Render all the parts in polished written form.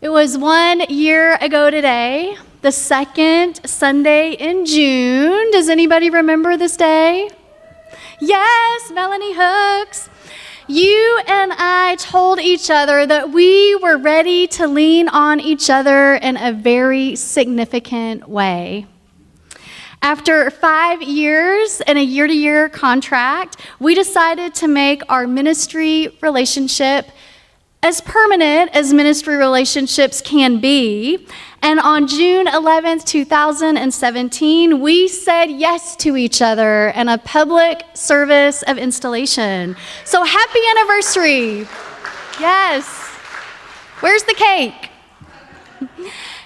It was 1 year ago today, the second Sunday in June. Does anybody remember this day? Yes, Melanie Hooks. You and I told each other that we were ready to lean on each other in a very significant way. After 5 years and a year-to-year contract, we decided to make our ministry relationship as permanent as ministry relationships can be. And on June 11th, 2017, we said yes to each other in a public service of installation. So happy anniversary. Yes. Where's the cake?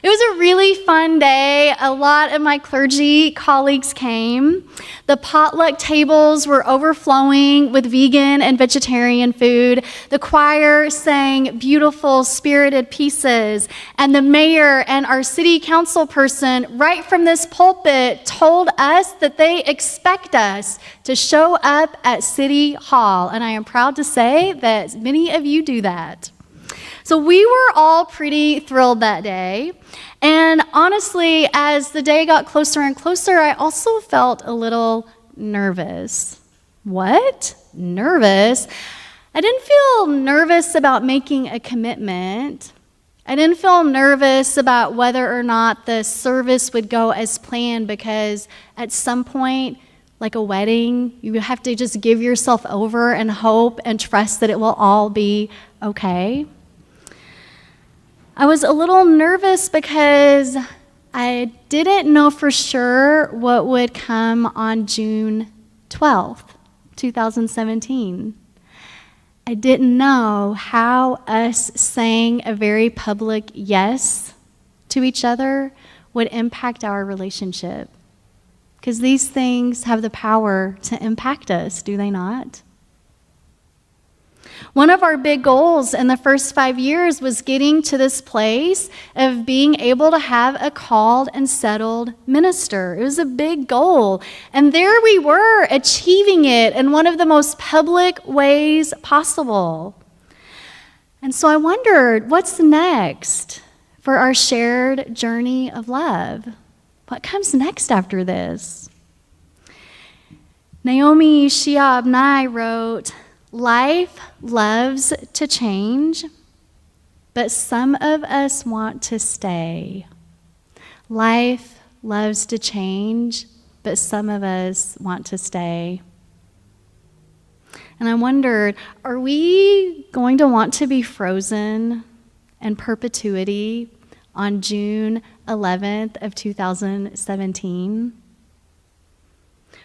It was a really fun day. A lot of my clergy colleagues came. The potluck tables were overflowing with vegan and vegetarian food. The choir sang beautiful, spirited pieces. And the mayor and our city council person, right from this pulpit, told us that they expect us to show up at City Hall. And I am proud to say that many of you do that. So we were all pretty thrilled that day. And honestly, as the day got closer and closer, I also felt a little nervous. What? Nervous? I didn't feel nervous about making a commitment. I didn't feel nervous about whether or not the service would go as planned, because at some point, like a wedding, you have to just give yourself over and hope and trust that it will all be okay. I was a little nervous because I didn't know for sure what would come on June 12th, 2017. I didn't know how us saying a very public yes to each other would impact our relationship. Because these things have the power to impact us, do they not? One of our big goals in the first 5 years was getting to this place of being able to have a called and settled minister. It was a big goal. And there we were, achieving it in one of the most public ways possible. And so I wondered, what's next for our shared journey of love? What comes next after this? Naomi Shihab Nye wrote, "Life loves to change, but some of us want to stay. Life loves to change, but some of us want to stay." And I wondered, are we going to want to be frozen in perpetuity on June 11th of 2017?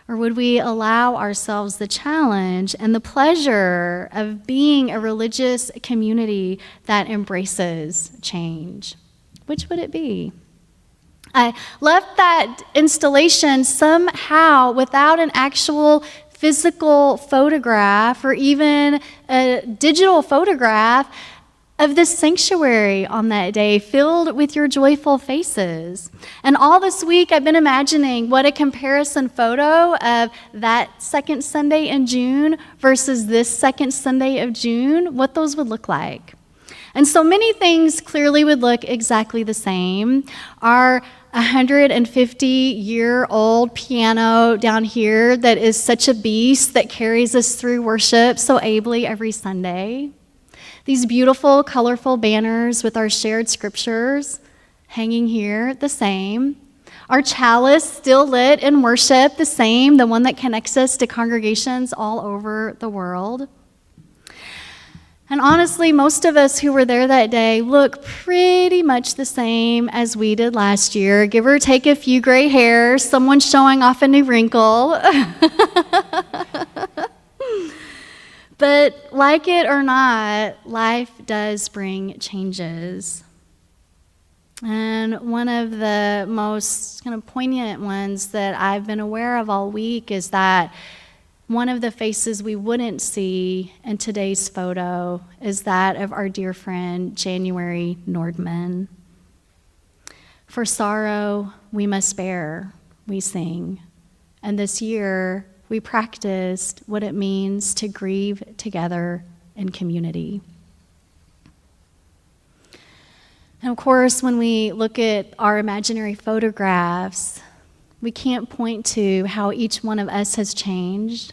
Or would we allow ourselves the challenge and the pleasure of being a religious community that embraces change? Which would it be? I left that installation somehow without an actual physical photograph or even a digital photograph of this sanctuary on that day, filled with your joyful faces. And all this week, I've been imagining what a comparison photo of that second Sunday in June versus this second Sunday of June, what those would look like. And so many things clearly would look exactly the same. Our 150-year-old piano down here that is such a beast that carries us through worship so ably every Sunday. These beautiful, colorful banners with our shared scriptures hanging here, the same. Our chalice still lit in worship, the same, the one that connects us to congregations all over the world. And honestly, most of us who were there that day look pretty much the same as we did last year, give or take a few gray hairs, someone showing off a new wrinkle. But like it or not, life does bring changes. And one of the most kind of poignant ones that I've been aware of all week is that one of the faces we wouldn't see in today's photo is that of our dear friend, January Nordman. For sorrow we must bear, we sing. And this year, we practiced what it means to grieve together in community. And of course, when we look at our imaginary photographs, we can't point to how each one of us has changed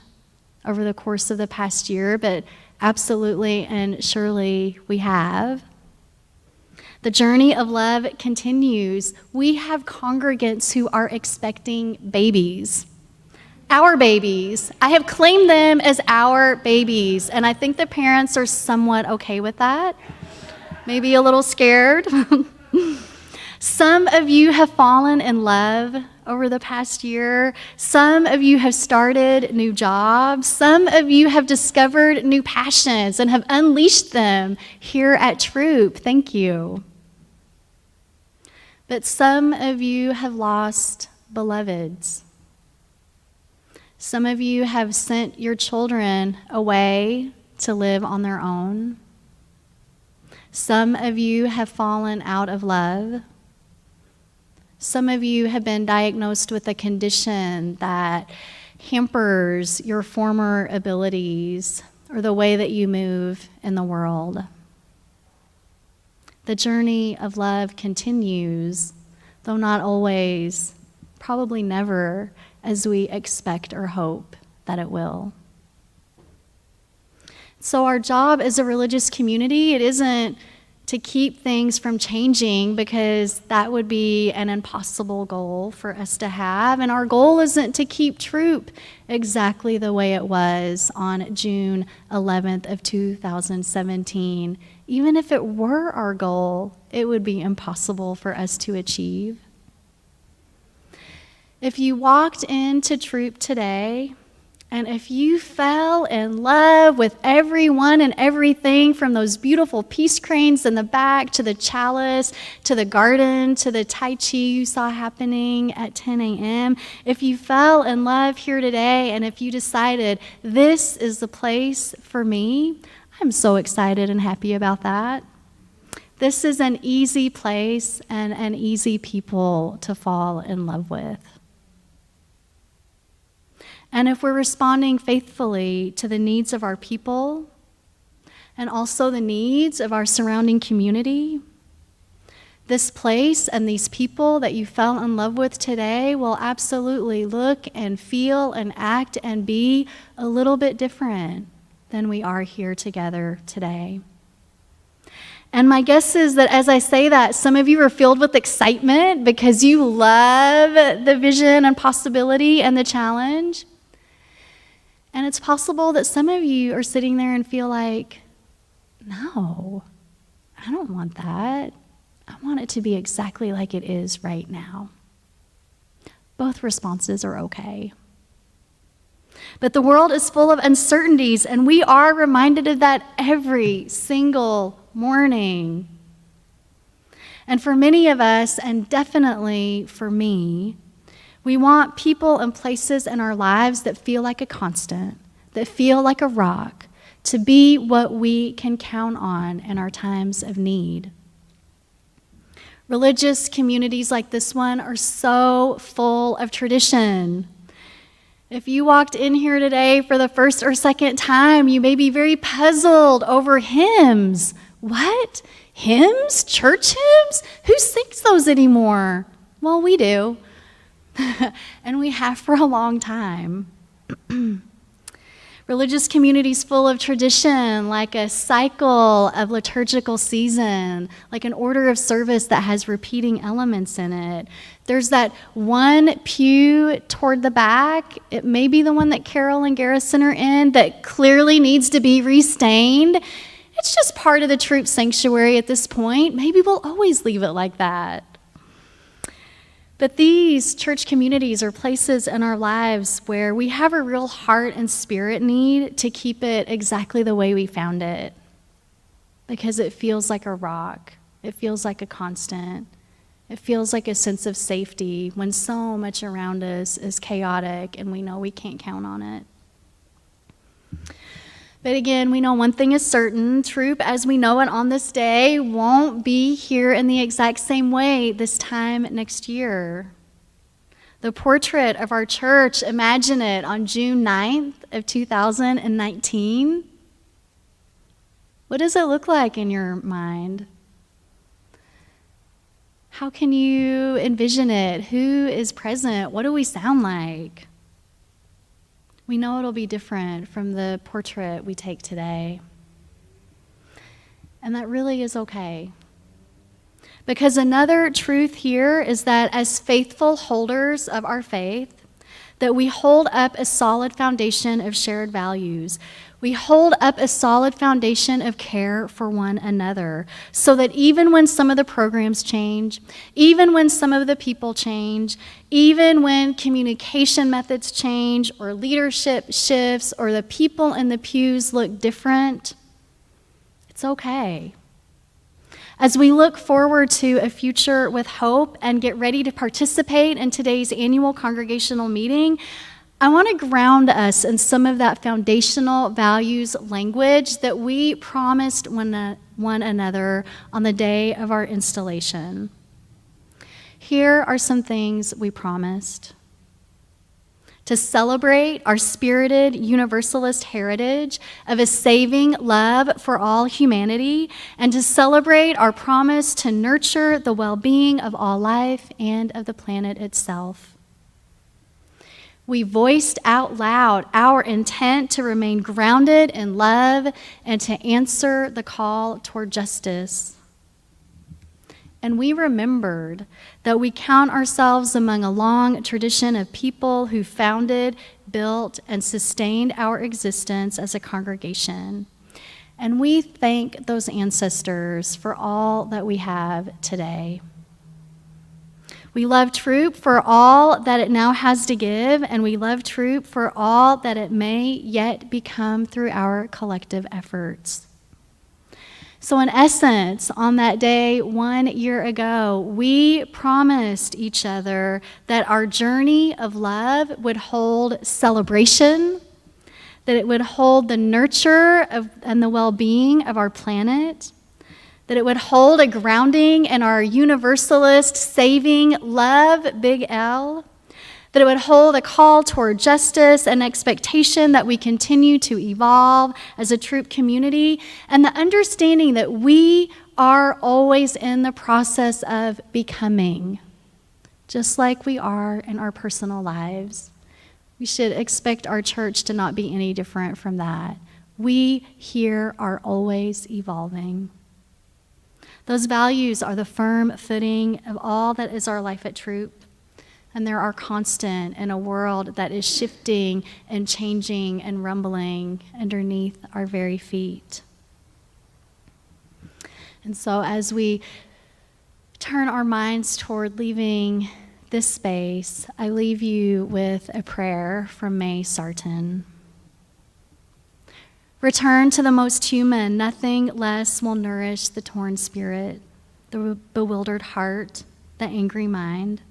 over the course of the past year, but absolutely and surely we have. The journey of love continues. We have congregants who are expecting babies. Our babies. I have claimed them as our babies, and I think the parents are somewhat okay with that. Maybe a little scared. Some of you have fallen in love over the past year. Some of you have started new jobs. Some of you have discovered new passions and have unleashed them here at Troop. Thank you. But some of you have lost beloveds. Some of you have sent your children away to live on their own. Some of you have fallen out of love. Some of you have been diagnosed with a condition that hampers your former abilities or the way that you move in the world. The journey of love continues, though not always, probably never, as we expect or hope that it will. So our job as a religious community, it isn't to keep things from changing, because that would be an impossible goal for us to have. And our goal isn't to keep Troop exactly the way it was on June 11th of 2017. Even if it were our goal, it would be impossible for us to achieve. If you walked into Troop today, and if you fell in love with everyone and everything, from those beautiful peace cranes in the back to the chalice, to the garden, to the Tai Chi you saw happening at 10 a.m., if you fell in love here today, and if you decided this is the place for me, I'm so excited and happy about that. This is an easy place and an easy people to fall in love with. And if we're responding faithfully to the needs of our people and also the needs of our surrounding community, this place and these people that you fell in love with today will absolutely look and feel and act and be a little bit different than we are here together today. And my guess is that as I say that, some of you are filled with excitement because you love the vision and possibility and the challenge. And it's possible that some of you are sitting there and feel like, no, I don't want that. I want it to be exactly like it is right now. Both responses are okay. But the world is full of uncertainties, and we are reminded of that every single morning. And for many of us, and definitely for me, we want people and places in our lives that feel like a constant, that feel like a rock, to be what we can count on in our times of need. Religious communities like this one are so full of tradition. If you walked in here today for the first or second time, you may be very puzzled over hymns. What? Hymns? Church hymns? Who sings those anymore? Well, we do. And we have for a long time. Religious communities full of tradition, like a cycle of liturgical season, like an order of service that has repeating elements in it. There's that one pew toward the back, it may be the one that Carol and Garrison are in, that clearly needs to be restained. It's just part of the Troop sanctuary at this point. Maybe we'll always leave it like that. But these church communities are places in our lives where we have a real heart and spirit need to keep it exactly the way we found it, because it feels like a rock. It feels like a constant. It feels like a sense of safety when so much around us is chaotic and we know we can't count on it. But again, we know one thing is certain. Troop, as we know it on this day, won't be here in the exact same way this time next year. The portrait of our church, imagine it on June 9th of 2019. What does it look like in your mind? How can you envision it? Who is present? What do we sound like? We know it'll be different from the portrait we take today. And that really is okay. Because another truth here is that as faithful holders of our faith, that we hold up a solid foundation of shared values. We hold up a solid foundation of care for one another, so that even when some of the programs change, even when some of the people change, even when communication methods change or leadership shifts or the people in the pews look different, it's okay. As we look forward to a future with hope and get ready to participate in today's annual congregational meeting, I want to ground us in some of that foundational values language that we promised one another on the day of our installation. Here are some things we promised. To celebrate our spirited universalist heritage of a saving love for all humanity, and to celebrate our promise to nurture the well-being of all life and of the planet itself. We voiced out loud our intent to remain grounded in love and to answer the call toward justice. And we remembered that we count ourselves among a long tradition of people who founded, built, and sustained our existence as a congregation. And we thank those ancestors for all that we have today. We love Troop for all that it now has to give, and we love Troop for all that it may yet become through our collective efforts. So in essence, on that day 1 year ago, we promised each other that our journey of love would hold celebration, that it would hold the nurture and the well-being of our planet, that it would hold a grounding in our universalist, saving love, big L, that it would hold a call toward justice and expectation that we continue to evolve as a Troop community, and the understanding that we are always in the process of becoming, just like we are in our personal lives. We should expect our church to not be any different from that. We here are always evolving. Those values are the firm footing of all that is our life at Troop. And they are constant in a world that is shifting and changing and rumbling underneath our very feet. And so as we turn our minds toward leaving this space, I leave you with a prayer from May Sarton. Return to the most human. Nothing less will nourish the torn spirit, the bewildered heart, the angry mind.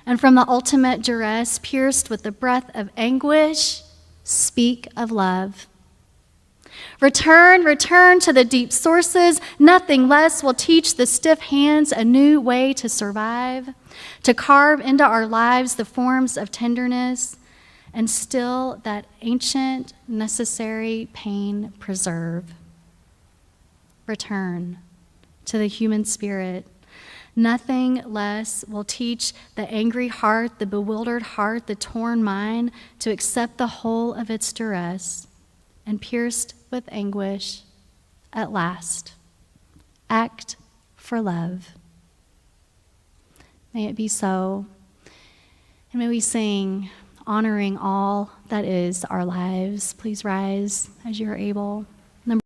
And from the ultimate duress, pierced with the breath of anguish, speak of love. Return to the deep sources. Nothing less will teach the stiff hands a new way to survive, to carve into our lives the forms of tenderness, and still that ancient, necessary pain preserve. Return to the human spirit. Nothing less will teach the angry heart, the bewildered heart, the torn mind to accept the whole of its duress, and pierced with anguish, at last, act for love. May it be so, and may we sing, honoring all that is our lives. Please rise as you are able.